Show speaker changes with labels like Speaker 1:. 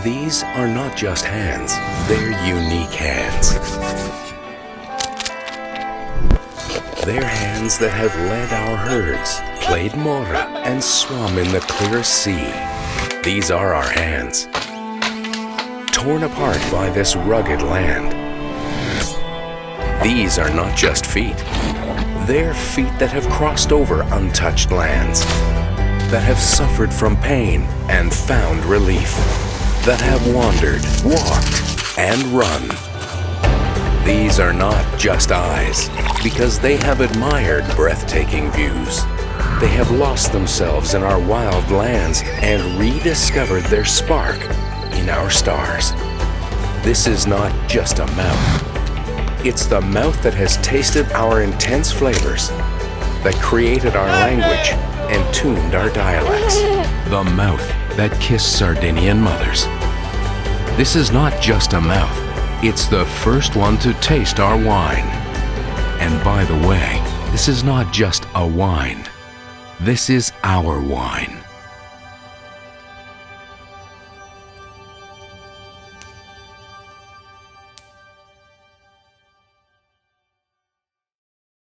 Speaker 1: These are not just hands, they're unique hands. They're hands that have led our herds, played mora, and swum in the clear sea. These are our hands, torn apart by this rugged land. These are not just feet. They're feet that have crossed over untouched lands, that have suffered from pain and found relief, that have wandered, walked, and run. These are not just eyes, because they have admired breathtaking views. They have lost themselves in our wild lands and rediscovered their spark in our stars. This is not just a mouth. It's the mouth that has tasted our intense flavors, that created our language and tuned our dialects. The mouth that kissed Sardinian mothers. This is not just a mouth. It's the first one to taste our wine. And by the way, this is not just a wine. This is our wine.